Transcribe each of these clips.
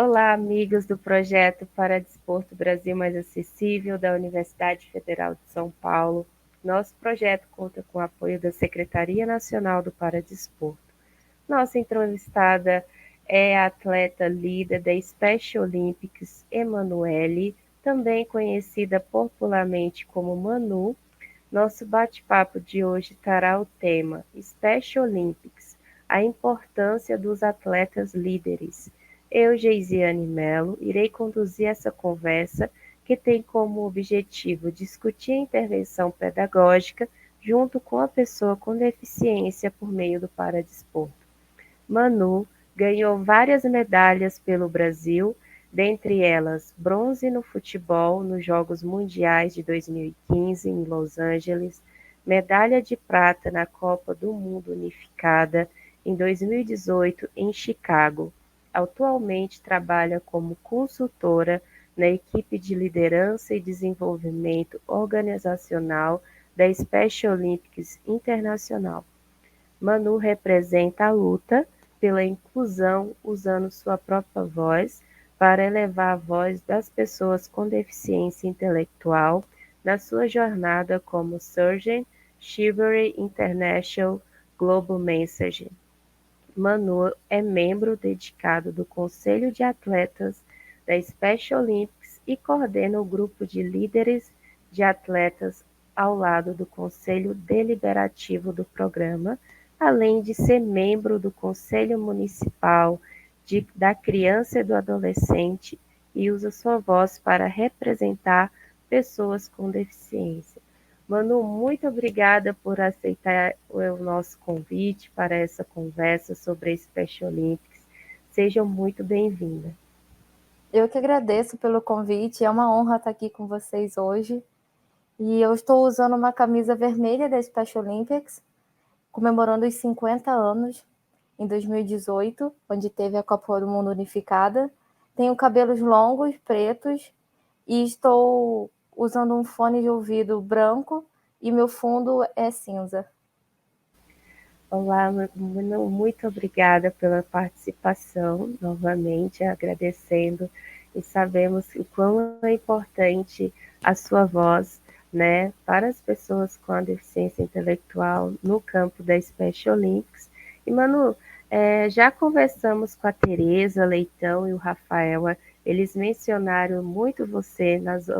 Olá, amigos do projeto Paradesporto Brasil Mais Acessível da Universidade Federal de São Paulo. Nosso projeto conta com o apoio da Secretaria Nacional do Paradesporto. Nossa entrevistada é a atleta líder da Special Olympics, Emanuele, também conhecida popularmente como Manu. Nosso bate-papo de hoje terá o tema Special Olympics, a importância dos atletas líderes. Eu, Geisiane Mello, irei conduzir essa conversa que tem como objetivo discutir a intervenção pedagógica junto com a pessoa com deficiência por meio do paradesporto. Manu ganhou várias medalhas pelo Brasil, dentre elas bronze no futebol nos Jogos Mundiais de 2015 em Los Angeles, medalha de prata na Copa do Mundo Unificada em 2018 em Chicago. Atualmente trabalha como consultora na equipe de liderança e desenvolvimento organizacional da Special Olympics Internacional. Manu representa a luta pela inclusão usando sua própria voz para elevar a voz das pessoas com deficiência intelectual na sua jornada como Surgeon Chivalry International Global Message. Manu é membro dedicado do Conselho de Atletas da Special Olympics e coordena o grupo de líderes de atletas ao lado do Conselho Deliberativo do programa, além de ser membro do Conselho Municipal da Criança e do Adolescente e usa sua voz para representar pessoas com deficiência. Manu, muito obrigada por aceitar o nosso convite para essa conversa sobre a Special Olympics. Seja muito bem-vinda. Eu que agradeço pelo convite, é uma honra estar aqui com vocês hoje. E eu estou usando uma camisa vermelha da Special Olympics, comemorando os 50 anos em 2018, onde teve a Copa do Mundo Unificada. Tenho cabelos longos, pretos, e estou usando um fone de ouvido branco e meu fundo é cinza. Olá, Manu, muito obrigada pela participação, novamente agradecendo, e sabemos o quão é importante a sua voz, né, para as pessoas com a deficiência intelectual no campo da Special Olympics. E, Manu, já conversamos com a Tereza Leitão e o Rafael, eles mencionaram muito você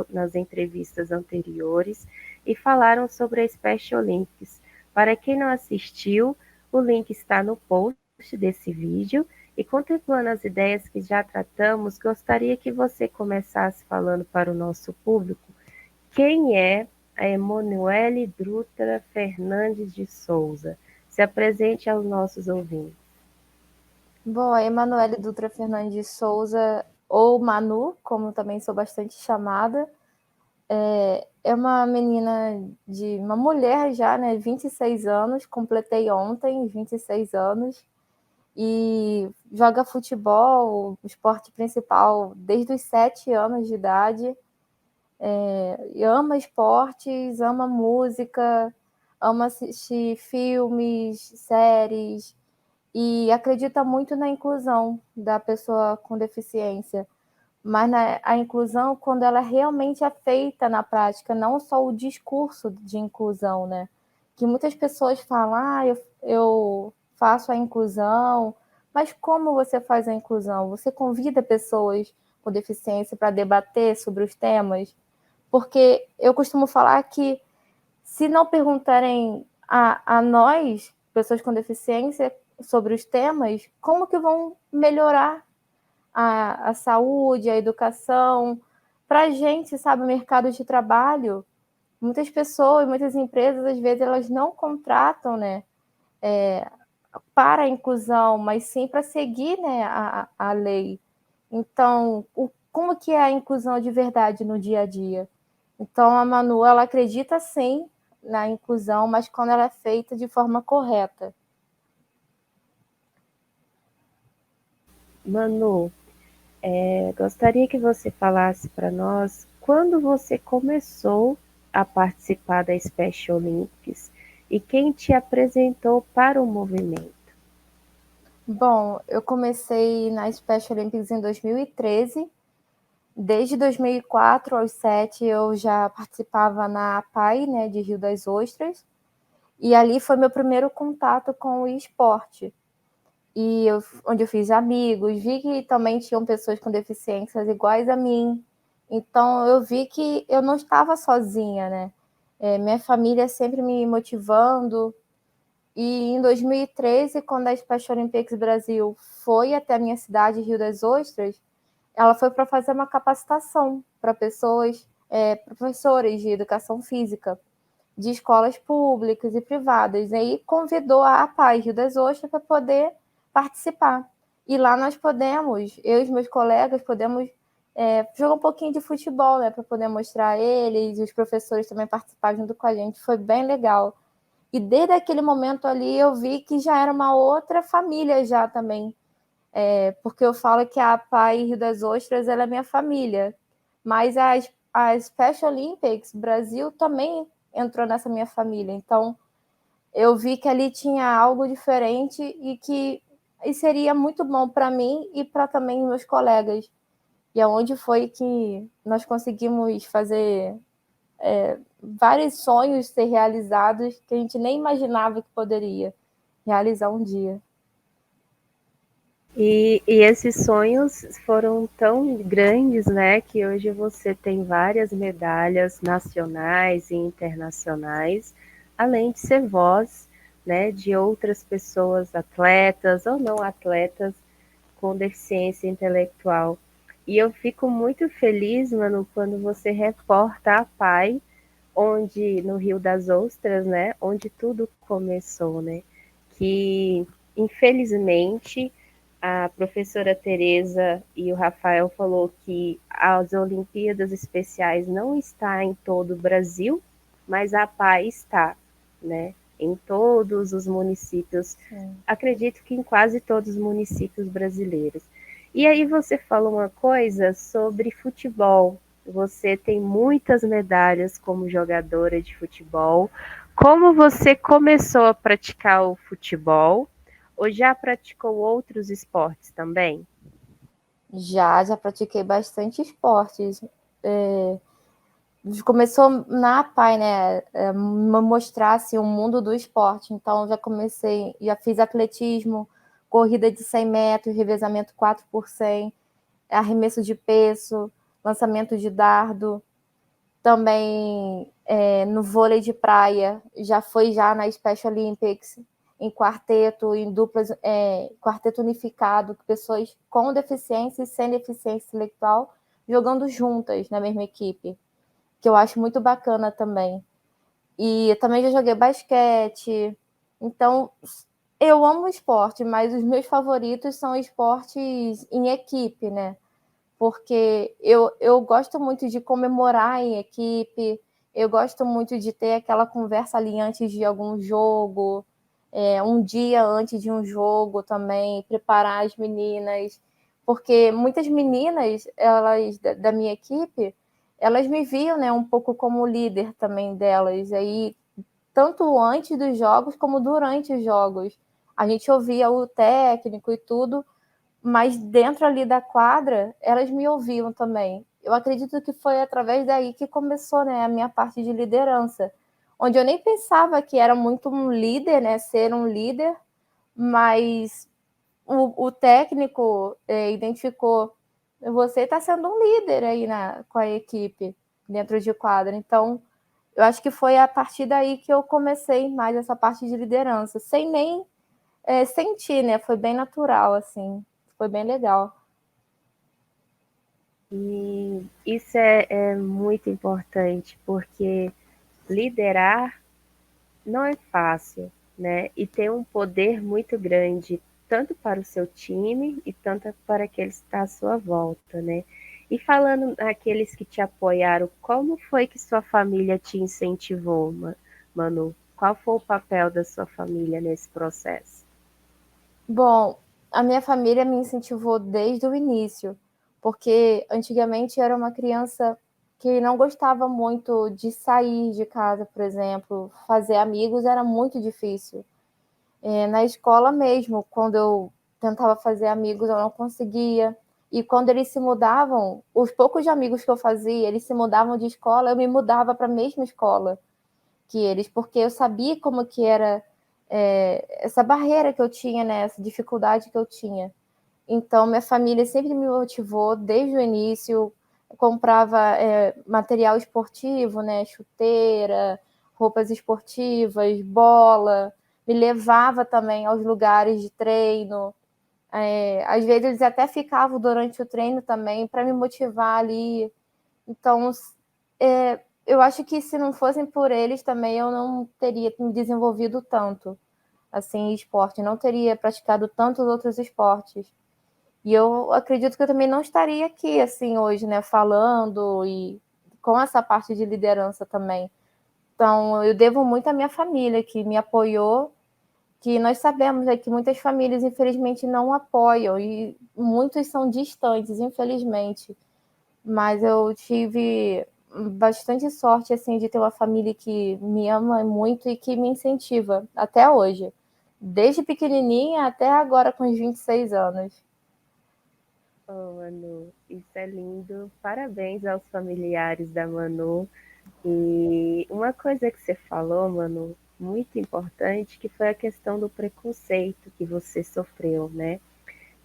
nas entrevistas anteriores e falaram sobre a Special Olympics. Para quem não assistiu, o link está no post desse vídeo e, contemplando as ideias que já tratamos, gostaria que você começasse falando para o nosso público quem é a Emanuele Dutra Fernandes de Souza. Se apresente aos nossos ouvintes. Bom, a Emanuele Dutra Fernandes de Souza, ou Manu, como também sou bastante chamada, é uma menina uma mulher já, né, 26 anos, completei ontem 26 anos, e joga futebol, o esporte principal, desde os 7 anos de idade, e ama esportes, ama música, ama assistir filmes, séries, e acredita muito na inclusão da pessoa com deficiência, mas a inclusão quando ela realmente é feita na prática, não só o discurso de inclusão, né? Que muitas pessoas falam, eu faço a inclusão, mas como você faz a inclusão? Você convida pessoas com deficiência para debater sobre os temas? Porque eu costumo falar que se não perguntarem a nós, pessoas com deficiência, sobre os temas, como que vão melhorar a saúde, a educação? Para a gente, sabe, o mercado de trabalho, muitas pessoas, muitas empresas, às vezes, elas não contratam, né, para a inclusão, mas sim para seguir, né, a lei. Então, como que é a inclusão de verdade no dia a dia? Então, a Manu, ela acredita sim na inclusão, mas quando ela é feita de forma correta. Manu, gostaria que você falasse para nós quando você começou a participar da Special Olympics e quem te apresentou para o movimento. Bom, eu comecei na Special Olympics em 2013. Desde 2004 aos 2007 eu já participava na APAI, né, de Rio das Ostras. E ali foi meu primeiro contato com o esporte. Onde eu fiz amigos, vi que também tinham pessoas com deficiências iguais a mim. Então eu vi que eu não estava sozinha, né? Minha família sempre me motivando. E em 2013, quando a Special Olympics Brasil foi até a minha cidade, Rio das Ostras, ela foi para fazer uma capacitação para pessoas, professores de educação física, de escolas públicas e privadas. E aí convidou a APAI Rio das Ostras para poder participar. E lá nós podemos, eu e meus colegas, podemos jogar um pouquinho de futebol, né, para poder mostrar a eles, e os professores também participar junto com a gente. Foi bem legal. E desde aquele momento ali eu vi que já era uma outra família já também. Porque eu falo que a APAI Rio das Ostras ela é minha família. Mas a Special Olympics Brasil também entrou nessa minha família. Então, eu vi que ali tinha algo diferente e seria muito bom para mim e para também meus colegas. E aonde foi que nós conseguimos fazer vários sonhos ser realizados que a gente nem imaginava que poderia realizar um dia. E esses sonhos foram tão grandes, né, que hoje você tem várias medalhas nacionais e internacionais, além de ser voz, né, de outras pessoas, atletas ou não atletas, com deficiência intelectual. E eu fico muito feliz, Manu, quando você reporta a PAI, onde no Rio das Ostras, né, onde tudo começou, né, que infelizmente a professora Tereza e o Rafael falou que as Olimpíadas Especiais não está em todo o Brasil, mas a PAI está, né, em todos os municípios, acredito que em quase todos os municípios brasileiros. E aí você falou uma coisa sobre futebol. Você tem muitas medalhas como jogadora de futebol. Como você começou a praticar o futebol? Ou já praticou outros esportes também? Já pratiquei bastante esportes. Começou na APAI, né? Mostrar assim, o mundo do esporte. Então, já fiz atletismo, corrida de 100 metros, revezamento 4x100, arremesso de peso, lançamento de dardo. Também no vôlei de praia, já na Special Olympics, em quarteto, em duplas, quarteto unificado, pessoas com deficiência e sem deficiência intelectual jogando juntas na mesma equipe, que eu acho muito bacana também. E eu também já joguei basquete. Então, eu amo esporte, mas os meus favoritos são esportes em equipe, né? Porque eu gosto muito de comemorar em equipe, eu gosto muito de ter aquela conversa ali antes de algum jogo, um dia antes de um jogo também, preparar as meninas, porque muitas meninas, elas da minha equipe, elas me viam, né, um pouco como líder também delas, aí tanto antes dos jogos como durante os jogos. A gente ouvia o técnico e tudo, mas dentro ali da quadra, elas me ouviam também. Eu acredito que foi através daí que começou, né, a minha parte de liderança, onde eu nem pensava que era muito um líder, né, ser um líder, mas o técnico identificou, você está sendo um líder aí com a equipe dentro de quadra. Então, eu acho que foi a partir daí que eu comecei mais essa parte de liderança, sem nem sentir, né? Foi bem natural, assim. Foi bem legal. E isso é muito importante, porque liderar não é fácil, né? E tem um poder muito grande, tanto para o seu time e tanto para aqueles que estão à sua volta, né? E falando naqueles que te apoiaram, como foi que sua família te incentivou, Manu? Qual foi o papel da sua família nesse processo? Bom, a minha família me incentivou desde o início, porque antigamente era uma criança que não gostava muito de sair de casa, por exemplo, fazer amigos era muito difícil. Na escola mesmo, quando eu tentava fazer amigos, eu não conseguia. E quando eles se mudavam, os poucos amigos que eu fazia, eles se mudavam de escola, eu me mudava para a mesma escola que eles, porque eu sabia como que era essa barreira que eu tinha, né, essa dificuldade que eu tinha. Então, minha família sempre me motivou desde o início, comprava material esportivo, né, chuteira, roupas esportivas, bola, me levava também aos lugares de treino. Às vezes eles até ficavam durante o treino também para me motivar ali. Então, eu acho que se não fossem por eles também eu não teria me desenvolvido tanto assim em esporte, não teria praticado tantos outros esportes. E eu acredito que eu também não estaria aqui assim hoje, né, falando e com essa parte de liderança também. Então, eu devo muito à minha família que me apoiou, que nós sabemos que muitas famílias infelizmente não apoiam e muitos são distantes, infelizmente. Mas eu tive bastante sorte assim de ter uma família que me ama muito e que me incentiva até hoje, desde pequenininha até agora com os 26 anos. Oh, Manu, isso é lindo. Parabéns aos familiares da Manu. E uma coisa que você falou, Manu, muito importante, que foi a questão do preconceito que você sofreu, né?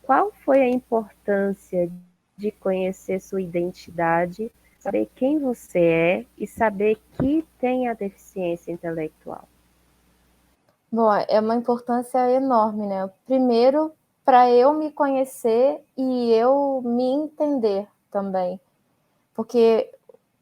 Qual foi a importância de conhecer sua identidade, saber quem você é e saber que tem a deficiência intelectual? Bom, é uma importância enorme, né? Primeiro, para eu me conhecer e eu me entender também. Porque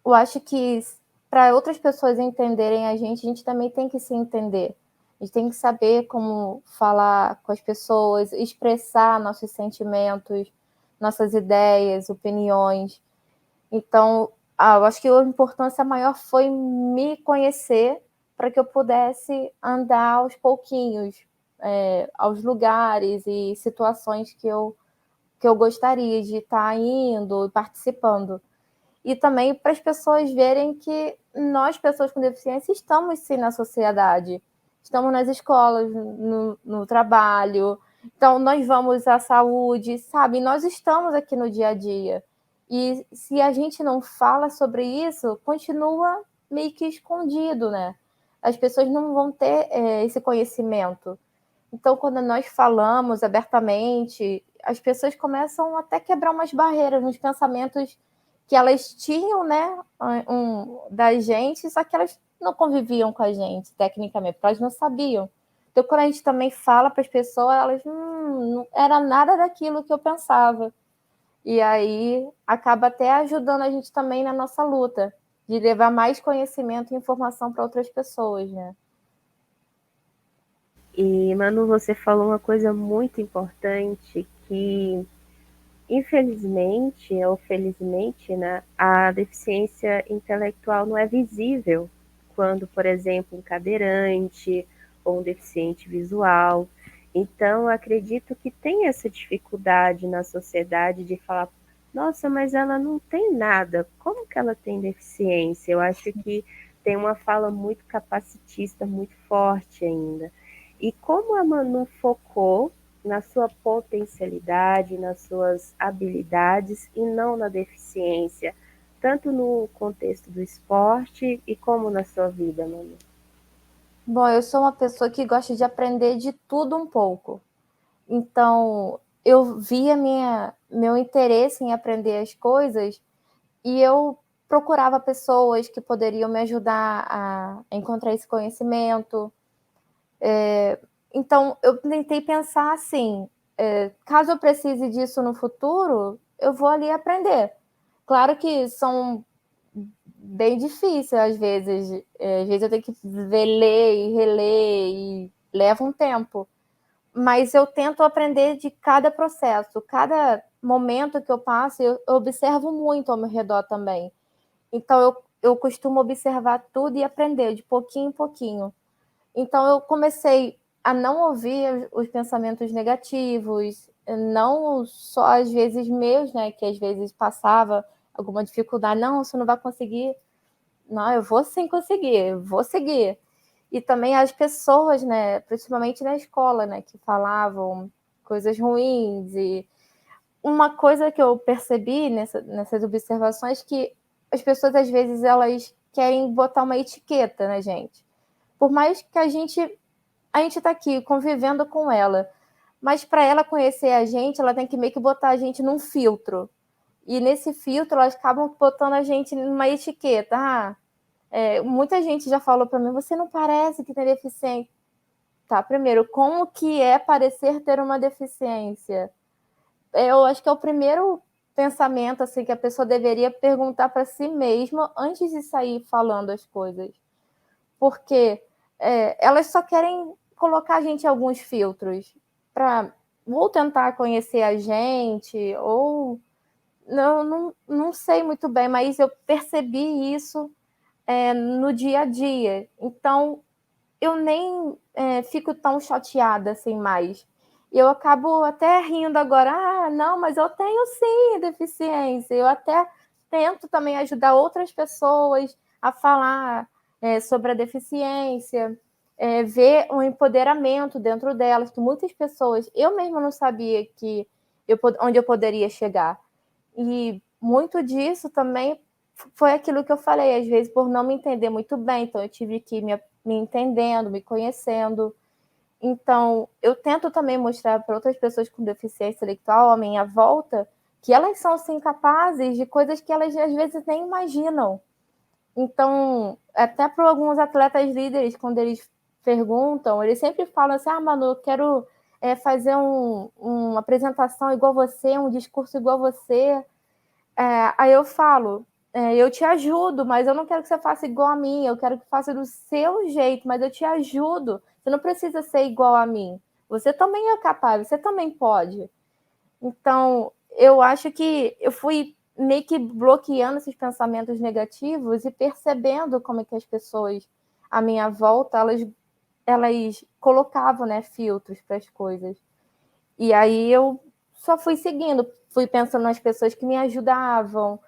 eu acho que para outras pessoas entenderem a gente também tem que se entender. A gente tem que saber como falar com as pessoas, expressar nossos sentimentos, nossas ideias, opiniões. Então, eu acho que a importância maior foi me conhecer para que eu pudesse andar aos pouquinhos, aos lugares e situações que eu gostaria de estar indo e participando. E também para as pessoas verem que nós, pessoas com deficiência, estamos sim na sociedade, estamos nas escolas, no trabalho, então nós vamos à saúde, sabe? Nós estamos aqui no dia a dia. E se a gente não fala sobre isso, continua meio que escondido, né? As pessoas não vão ter esse conhecimento. Então, quando nós falamos abertamente, as pessoas começam até a quebrar umas barreiras, uns pensamentos que elas tinham, né, da gente, só que elas não conviviam com a gente, tecnicamente, porque elas não sabiam. Então, quando a gente também fala para as pessoas, elas não era nada daquilo que eu pensava. E aí acaba até ajudando a gente também na nossa luta, de levar mais conhecimento e informação para outras pessoas, né? E, Manu, você falou uma coisa muito importante que, infelizmente ou felizmente, né, a deficiência intelectual não é visível quando, por exemplo, um cadeirante ou um deficiente visual. Então, acredito que tem essa dificuldade na sociedade de falar, nossa, mas ela não tem nada, como que ela tem deficiência? Eu acho que tem uma fala muito capacitista, muito forte ainda. E como a Manu focou na sua potencialidade, nas suas habilidades e não na deficiência, tanto no contexto do esporte e como na sua vida, Manu? Bom, eu sou uma pessoa que gosta de aprender de tudo um pouco. Então, eu via meu interesse em aprender as coisas e eu procurava pessoas que poderiam me ajudar a encontrar esse conhecimento. Então, eu tentei pensar assim: caso eu precise disso no futuro, eu vou ali aprender. Claro que são bem difíceis às vezes eu tenho que ver, ler e reler e leva um tempo. Mas eu tento aprender de cada processo, cada momento que eu passo, eu observo muito ao meu redor também. Então, eu costumo observar tudo e aprender de pouquinho em pouquinho. Então, eu comecei a não ouvir os pensamentos negativos, não só às vezes meus, né, que às vezes passava alguma dificuldade, não, você não vai conseguir, não, eu vou sim conseguir, eu vou seguir. E também as pessoas, né, principalmente na escola, né, que falavam coisas ruins. E uma coisa que eu percebi nessas observações, que as pessoas, às vezes, elas querem botar uma etiqueta na gente. Por mais que a gente está aqui convivendo com ela, mas para ela conhecer a gente, ela tem que meio que botar a gente num filtro. E nesse filtro, elas acabam botando a gente numa etiqueta. Muita gente já falou para mim, você não parece que tem deficiência. Tá, primeiro, como que é parecer ter uma deficiência? Eu acho que é o primeiro pensamento assim, que a pessoa deveria perguntar para si mesma antes de sair falando as coisas. Porque elas só querem colocar a gente em alguns filtros para ou tentar conhecer a gente, ou não sei muito bem, mas eu percebi isso no dia a dia. Então, eu nem fico tão chateada assim mais. E eu acabo até rindo agora. Não, mas eu tenho sim deficiência. Eu até tento também ajudar outras pessoas a falar sobre a deficiência, ver um empoderamento dentro delas, que muitas pessoas, eu mesma não sabia onde eu poderia chegar. E muito disso também foi aquilo que eu falei, às vezes, por não me entender muito bem. Então, eu tive que ir me entendendo, me conhecendo. Então, eu tento também mostrar para outras pessoas com deficiência intelectual, à minha volta, que elas são, sim, capazes de coisas que elas, às vezes, nem imaginam. Então, até para alguns atletas líderes, quando eles perguntam, eles sempre falam assim, Manu, eu quero fazer uma apresentação igual você, um discurso igual você. Aí eu falo, eu te ajudo, mas eu não quero que você faça igual a mim, eu quero que faça do seu jeito, mas eu te ajudo. Você não precisa ser igual a mim. Você também é capaz, você também pode. Então, eu acho que eu fui meio que bloqueando esses pensamentos negativos e percebendo como é que as pessoas à minha volta, elas colocavam, né, filtros para as coisas. E aí eu só fui seguindo, fui pensando nas pessoas que me ajudavam,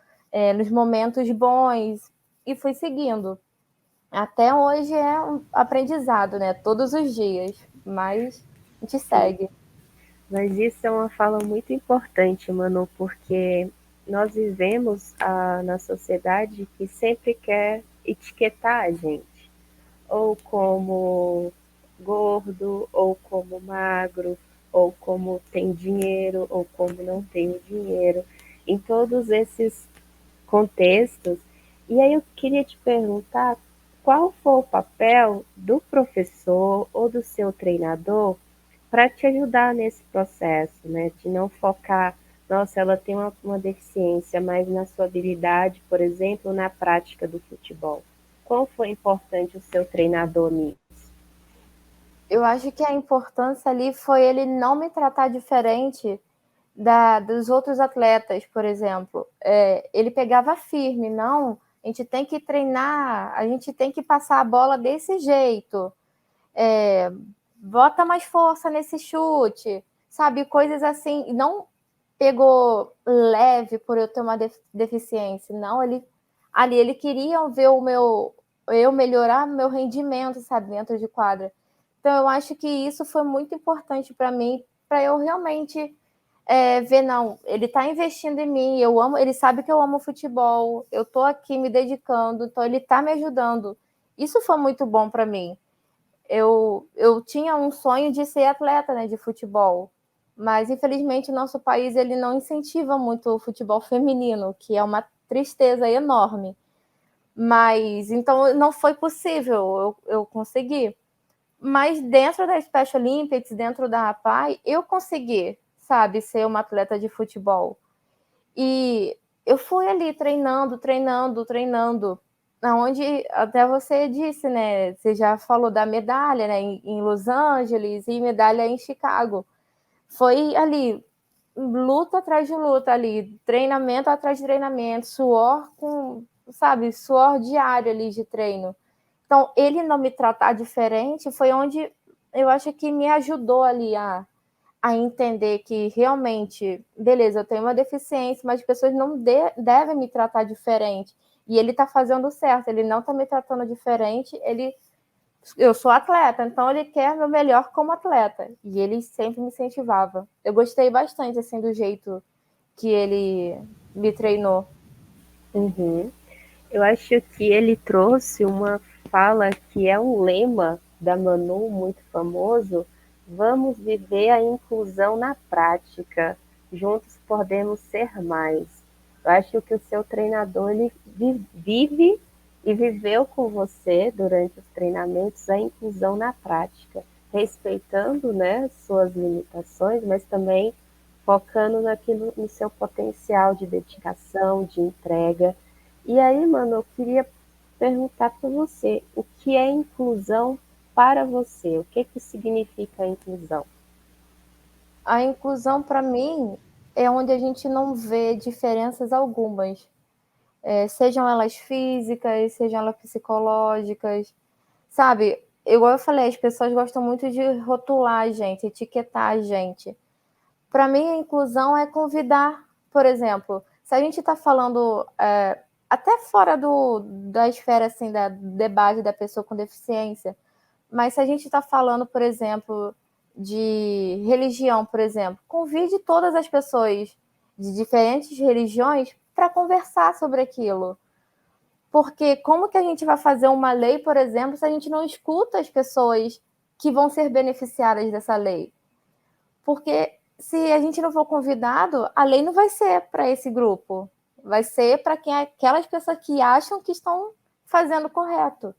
nos momentos bons, e fui seguindo. Até hoje é um aprendizado, né? Todos os dias, mas a gente Sim. segue. Mas isso é uma fala muito importante, Manu, porque nós vivemos na sociedade que sempre quer etiquetar a gente, ou como gordo, ou como magro, ou como tem dinheiro, ou como não tem dinheiro, em todos esses contextos. E aí eu queria te perguntar qual foi o papel do professor ou do seu treinador para te ajudar nesse processo, né? De não focar, nossa, ela tem uma deficiência, mas na sua habilidade, por exemplo, na prática do futebol. Qual foi importante o seu treinador nisso? Eu acho que a importância ali foi ele não me tratar diferente dos outros atletas, por exemplo. Ele pegava firme, não, a gente tem que treinar, a gente tem que passar a bola desse jeito. Bota mais força nesse chute, sabe? Coisas assim. Não pegou leve por eu ter uma deficiência, não. Ele queria ver eu melhorar meu rendimento, sabe, dentro de quadra. Então, eu acho que isso foi muito importante para mim, para eu realmente ver, não, ele está investindo em mim, eu amo, ele sabe que eu amo futebol, eu estou aqui me dedicando, então ele está me ajudando. Isso foi muito bom para mim. Eu tinha um sonho de ser atleta, né, de futebol, mas infelizmente o nosso país ele não incentiva muito o futebol feminino, que é uma tristeza enorme. Mas então não foi possível eu conseguir. Mas dentro da Special Olympics, dentro da APAI, eu consegui, sabe, ser uma atleta de futebol. E eu fui ali treinando, onde até você disse, né? Você já falou da medalha, né? Em Los Angeles e medalha em Chicago. Foi ali, luta atrás de luta ali, treinamento atrás de treinamento, suor diário ali de treino. Então, ele não me tratar diferente foi onde eu acho que me ajudou ali a entender que realmente, beleza, eu tenho uma deficiência, mas as pessoas não devem me tratar diferente. E ele está fazendo certo, ele não está me tratando diferente, ele eu sou atleta, então ele quer meu melhor como atleta. E ele sempre me incentivava. Eu gostei bastante, assim, do jeito que ele me treinou. Uhum. Eu acho que ele trouxe uma fala que é um lema da Manu muito famoso: vamos viver a inclusão na prática. Juntos podemos ser mais. Eu acho que o seu treinador ele vive e viveu com você durante os treinamentos a inclusão na prática, respeitando, né, suas limitações, mas também focando naquilo, no seu potencial de dedicação, de entrega. E aí, mano, eu queria perguntar para você, o que é inclusão para você? O que que significa a inclusão? A inclusão, para mim, é onde a gente não vê diferenças algumas, sejam elas físicas, sejam elas psicológicas, sabe? Igual eu falei, as pessoas gostam muito de rotular a gente, etiquetar a gente. Para mim, a inclusão é convidar, por exemplo, se a gente está falando até fora da esfera assim, da debate da pessoa com deficiência, mas se a gente está falando, por exemplo, de religião, por exemplo, convide todas as pessoas de diferentes religiões para conversar sobre aquilo. Porque como que a gente vai fazer uma lei, por exemplo, se a gente não escuta as pessoas que vão ser beneficiadas dessa lei? Porque se a gente não for convidado, a lei não vai ser para esse grupo. Vai ser para aquelas pessoas que acham que estão fazendo correto.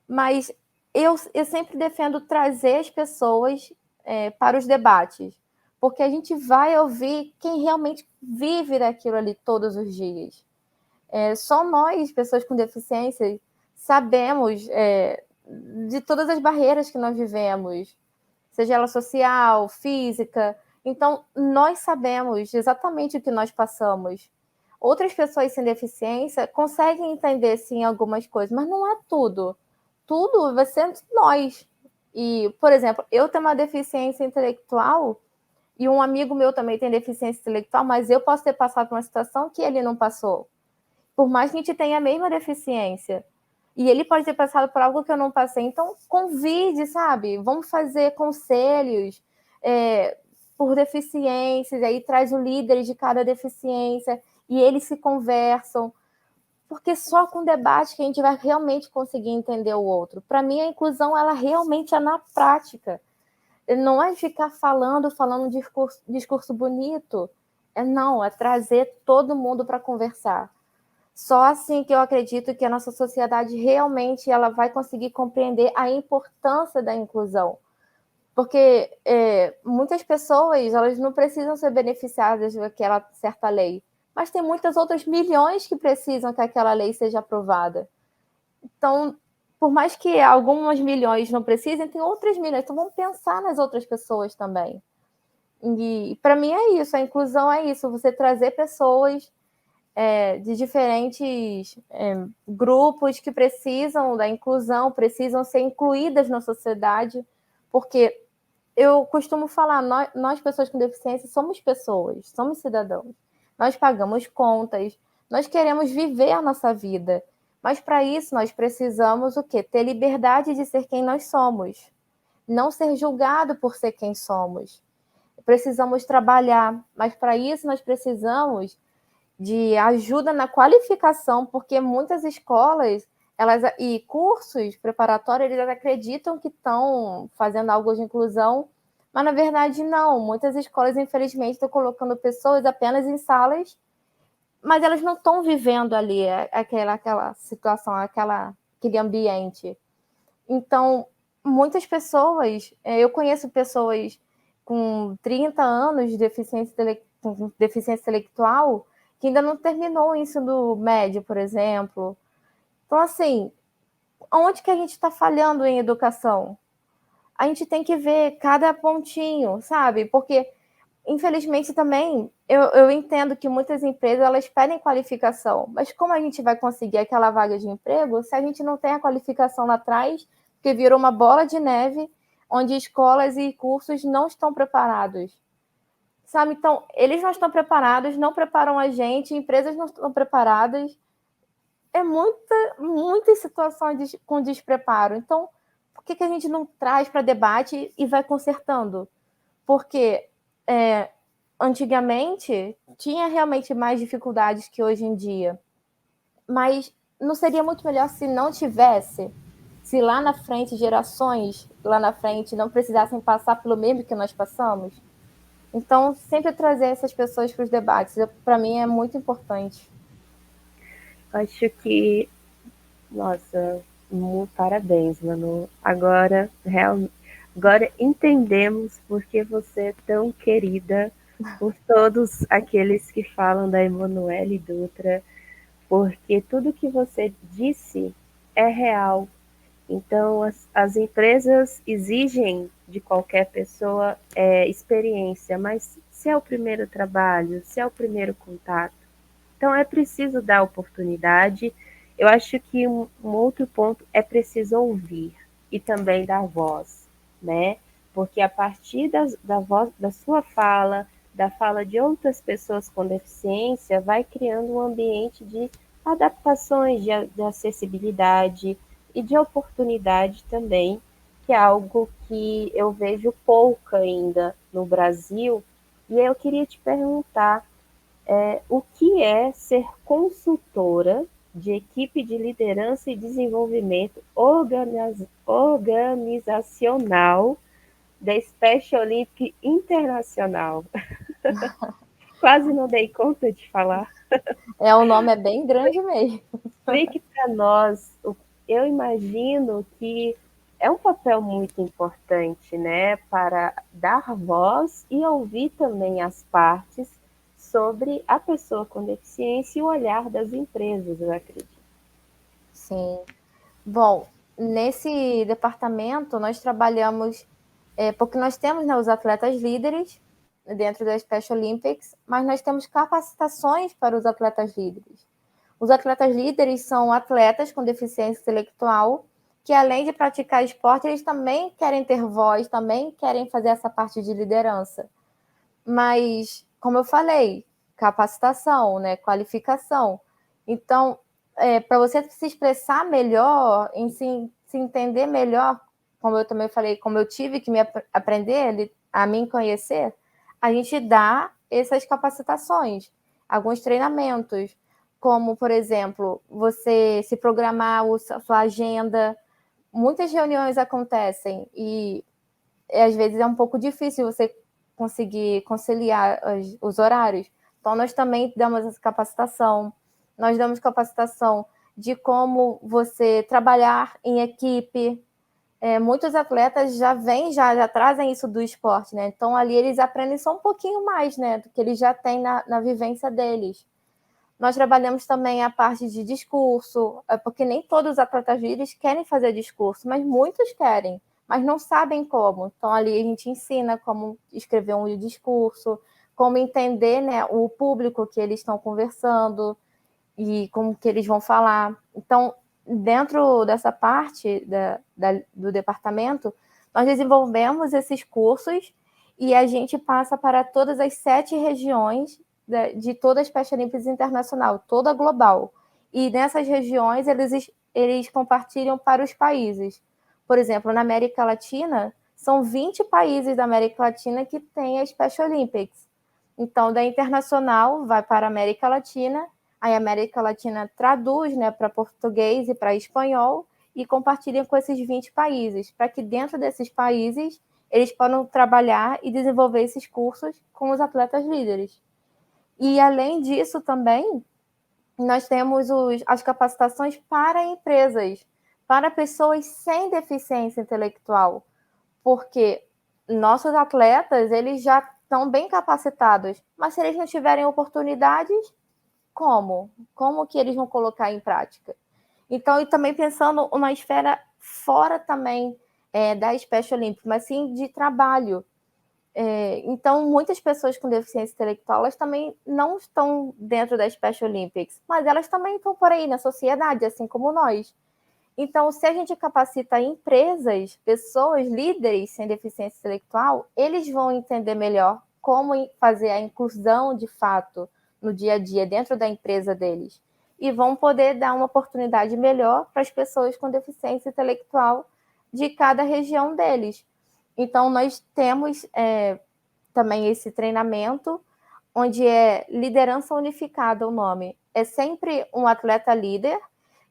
Mas eu sempre defendo trazer as pessoas para os debates, porque a gente vai ouvir quem realmente vive daquilo ali todos os dias. Só nós, pessoas com deficiência, sabemos de todas as barreiras que nós vivemos, seja ela social, física. Então, nós sabemos exatamente o que nós passamos. Outras pessoas sem deficiência conseguem entender, sim, algumas coisas, mas não é tudo. Tudo vai ser nós. E, por exemplo, eu tenho uma deficiência intelectual e um amigo meu também tem deficiência intelectual, mas eu posso ter passado por uma situação que ele não passou. Por mais que a gente tenha a mesma deficiência. E ele pode ter passado por algo que eu não passei. Então, convide, sabe? Vamos fazer conselhos por deficiências, aí traz o líder de cada deficiência e eles se conversam. Porque só com debate que a gente vai realmente conseguir entender o outro. Para mim, a inclusão, ela realmente é na prática. Não é ficar falando um discurso bonito. Não, é trazer todo mundo para conversar. Só assim que eu acredito que a nossa sociedade realmente ela vai conseguir compreender a importância da inclusão. Porque muitas pessoas elas não precisam ser beneficiadas daquela certa lei, mas tem muitas outras milhões que precisam que aquela lei seja aprovada. Então, por mais que algumas milhões não precisem, tem outras milhões. Então, vamos pensar nas outras pessoas também. E para mim é isso, a inclusão é isso, você trazer pessoas de diferentes grupos que precisam da inclusão, precisam ser incluídas na sociedade, porque eu costumo falar, nós pessoas com deficiência somos pessoas, somos cidadãos. Nós pagamos contas, nós queremos viver a nossa vida, mas para isso nós precisamos o quê? Ter liberdade de ser quem nós somos, não ser julgado por ser quem somos. Precisamos trabalhar, mas para isso nós precisamos de ajuda na qualificação, porque muitas escolas e cursos preparatórios, eles acreditam que estão fazendo algo de inclusão, mas na verdade não. Muitas escolas, infelizmente, estão colocando pessoas apenas em salas, mas elas não estão vivendo ali aquela situação, aquele ambiente. Então, muitas pessoas, eu conheço pessoas com 30 anos de com deficiência intelectual que ainda não terminou o ensino médio, por exemplo. Então, assim, onde que a gente está falhando em educação? A gente tem que ver cada pontinho, sabe? Porque, infelizmente, também, eu entendo que muitas empresas, elas pedem qualificação, mas como a gente vai conseguir aquela vaga de emprego se a gente não tem a qualificação lá atrás, porque virou uma bola de neve, onde escolas e cursos não estão preparados? Sabe? Então, eles não estão preparados, não preparam a gente, empresas não estão preparadas. É muitas situações com despreparo. Então, que a gente não traz para debate e vai consertando? Porque antigamente tinha realmente mais dificuldades que hoje em dia, mas não seria muito melhor se não tivesse? Se lá na frente, gerações lá na frente, não precisassem passar pelo mesmo que nós passamos? Então, sempre trazer essas pessoas para os debates, para mim, é muito importante. Acho que, nossa, parabéns, Manu. Agora entendemos por que você é tão querida por todos aqueles que falam da Emanuele Dutra, porque tudo que você disse é real. Então, as empresas exigem de qualquer pessoa experiência, mas se é o primeiro trabalho, se é o primeiro contato, então é preciso dar oportunidade. Eu acho que um outro ponto é preciso ouvir e também dar voz, né? Porque a partir da voz, da sua fala, da fala de outras pessoas com deficiência, vai criando um ambiente de adaptações, de acessibilidade e de oportunidade também, que é algo que eu vejo pouco ainda no Brasil. E eu queria te perguntar, o que é ser consultora de equipe de liderança e desenvolvimento organizacional da Special Olympic Internacional? Quase não dei conta de falar. O nome é bem grande mesmo. Explique para nós. Eu imagino que é um papel muito importante, né, para dar voz e ouvir também as partes sobre a pessoa com deficiência e o olhar das empresas, eu acredito. Sim. Bom, nesse departamento nós trabalhamos, porque nós temos, né, os atletas líderes dentro da Special Olympics, mas nós temos capacitações para os atletas líderes. Os atletas líderes são atletas com deficiência intelectual que, além de praticar esporte, eles também querem ter voz, também querem fazer essa parte de liderança. Mas, como eu falei, capacitação, né, qualificação. Então, para você se expressar melhor, em se entender melhor, como eu também falei, como eu tive que me aprender a me conhecer, a gente dá essas capacitações, alguns treinamentos, como, por exemplo, você se programar a sua agenda. Muitas reuniões acontecem e às vezes é um pouco difícil você conseguir conciliar os horários. Então, nós também damos essa capacitação. Nós damos capacitação de como você trabalhar em equipe. Muitos atletas já trazem isso do esporte, né? Então, ali eles aprendem só um pouquinho mais, né? Do que eles já têm na vivência deles. Nós trabalhamos também a parte de discurso, porque nem todos os atletas líderes querem fazer discurso, mas muitos querem, mas não sabem como. Então, ali a gente ensina como escrever um discurso, como entender, né, o público que eles estão conversando e como que eles vão falar. Então, dentro dessa parte do departamento, nós desenvolvemos esses cursos e a gente passa para todas as 7 regiões de toda a Special Olympics Internacional, toda global. E nessas regiões, eles compartilham para os países. Por exemplo, na América Latina, são 20 países da América Latina que têm a Special Olympics. Então, da internacional, vai para a América Latina, a América Latina traduz, né, para português e para espanhol e compartilha com esses 20 países, para que dentro desses países eles possam trabalhar e desenvolver esses cursos com os atletas líderes. E, além disso, também, nós temos as capacitações para empresas, para pessoas sem deficiência intelectual, porque nossos atletas, eles já estão bem capacitados, mas se eles não tiverem oportunidades, como? Como que eles vão colocar em prática? Então, e também pensando uma esfera fora também da Special Olympics, mas sim de trabalho. Então, muitas pessoas com deficiência intelectual, elas também não estão dentro da Special Olympics, mas elas também estão por aí na sociedade, assim como nós. Então, se a gente capacita empresas, pessoas, líderes sem deficiência intelectual, eles vão entender melhor como fazer a inclusão de fato no dia a dia dentro da empresa deles. E vão poder dar uma oportunidade melhor para as pessoas com deficiência intelectual de cada região deles. Então, nós temos também esse treinamento, onde é liderança unificada o nome. É sempre um atleta líder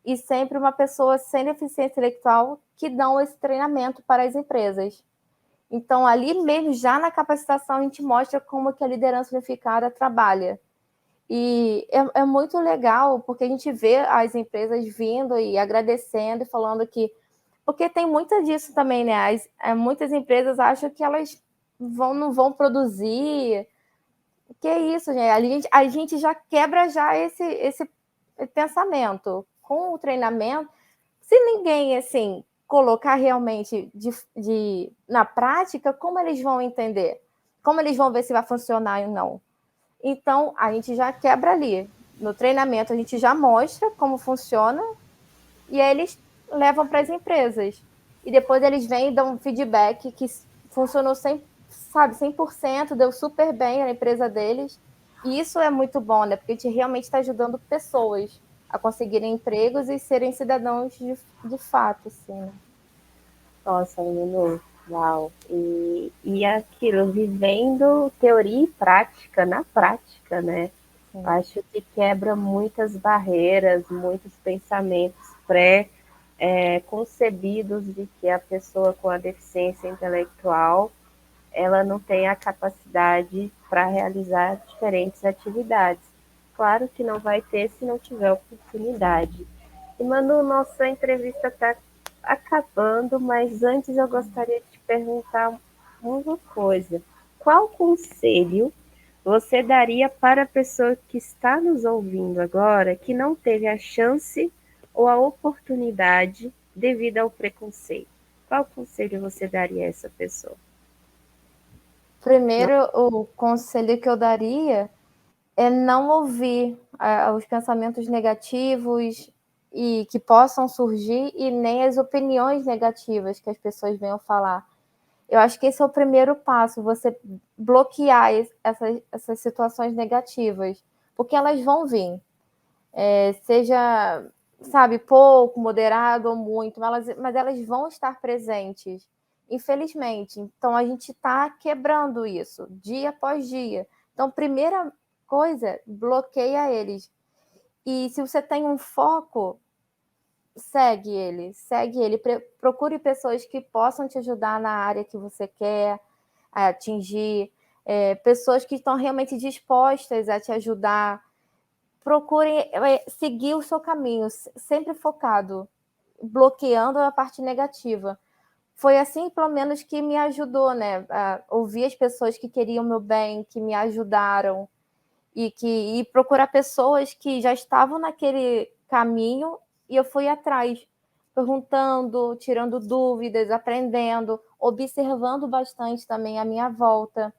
e sempre uma pessoa sem deficiência intelectual que dão esse treinamento para as empresas. Então, ali mesmo, já na capacitação, a gente mostra como que a liderança unificada trabalha. E é muito legal, porque a gente vê as empresas vindo e agradecendo e falando que... Porque tem muito disso também, né? Muitas empresas acham que elas não vão produzir. Que é isso, gente? A gente já quebra já esse pensamento. Com o treinamento, se ninguém, assim, colocar realmente na prática, como eles vão entender? Como eles vão ver se vai funcionar ou não? Então, a gente já quebra ali. No treinamento, a gente já mostra como funciona e aí eles levam para as empresas. E depois eles vêm e dão um feedback que funcionou 100%, deu super bem na empresa deles. E isso é muito bom, né? Porque a gente realmente está ajudando pessoas a conseguirem empregos e serem cidadãos de fato, assim, né? Nossa, menino, uau. E aquilo, vivendo teoria e prática, na prática, né? Sim. Acho que quebra muitas barreiras, muitos pensamentos pré-concebidos de que a pessoa com a deficiência intelectual ela não tem a capacidade para realizar diferentes atividades. Claro que não vai ter se não tiver oportunidade. E, Manu, nossa entrevista está acabando, mas antes eu gostaria de te perguntar uma coisa. Qual conselho você daria para a pessoa que está nos ouvindo agora, que não teve a chance ou a oportunidade devido ao preconceito? Qual conselho você daria a essa pessoa? Primeiro, o conselho que eu daria é não ouvir os pensamentos negativos e que possam surgir e nem as opiniões negativas que as pessoas venham falar. Eu acho que esse é o primeiro passo, você bloquear essas situações negativas, porque elas vão vir. Seja, sabe, pouco, moderado ou muito, mas elas vão estar presentes, infelizmente. Então, a gente está quebrando isso, dia após dia. Então, primeira coisa, bloqueia eles. E se você tem um foco, segue ele. Procure pessoas que possam te ajudar na área que você quer atingir, pessoas que estão realmente dispostas a te ajudar. Procure seguir o seu caminho, sempre focado, bloqueando a parte negativa. Foi assim, pelo menos, que me ajudou, né? A ouvir as pessoas que queriam meu bem, que me ajudaram, e procurar pessoas que já estavam naquele caminho, e eu fui atrás, perguntando, tirando dúvidas, aprendendo, observando bastante também a minha volta.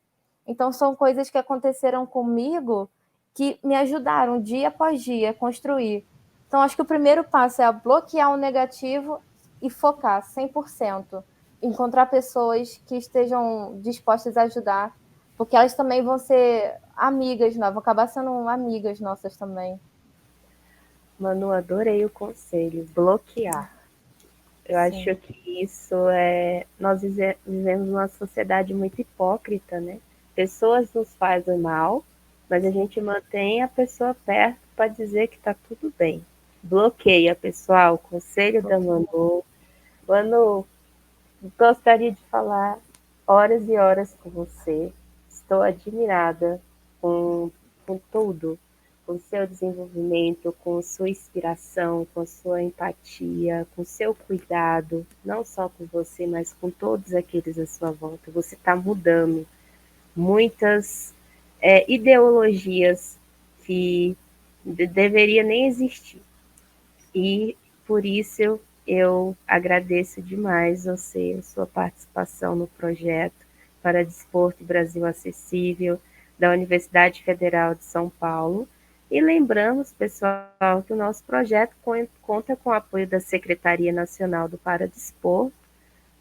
Então, são coisas que aconteceram comigo que me ajudaram dia após dia a construir. Então, acho que o primeiro passo é bloquear o negativo e focar 100%. Encontrar pessoas que estejam dispostas a ajudar, porque elas também vão ser amigas, né? Vão acabar sendo amigas nossas também. Manu, adorei o conselho, bloquear. Eu Sim. acho que isso é. Nós vivemos numa sociedade muito hipócrita, né? Pessoas nos fazem mal, mas a gente mantém a pessoa perto para dizer que está tudo bem. Bloqueia, pessoal. Conselho da Manu. Manu, gostaria de falar horas e horas com você. Estou admirada com tudo, com o seu desenvolvimento, com sua inspiração, com sua empatia, com seu cuidado, não só com você, mas com todos aqueles à sua volta. Você está mudando muitas ideologias que deveria nem existir. E por isso eu agradeço demais você, a sua participação no projeto para Desporto Brasil Acessível da Universidade Federal de São Paulo. E lembramos, pessoal, que o nosso projeto conta com o apoio da Secretaria Nacional do Paradesporto.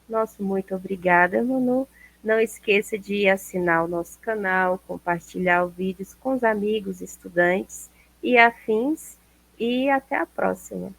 Nosso muito obrigada, Manu. Não esqueça de assinar o nosso canal, compartilhar os vídeos com os amigos, estudantes e afins. E até a próxima.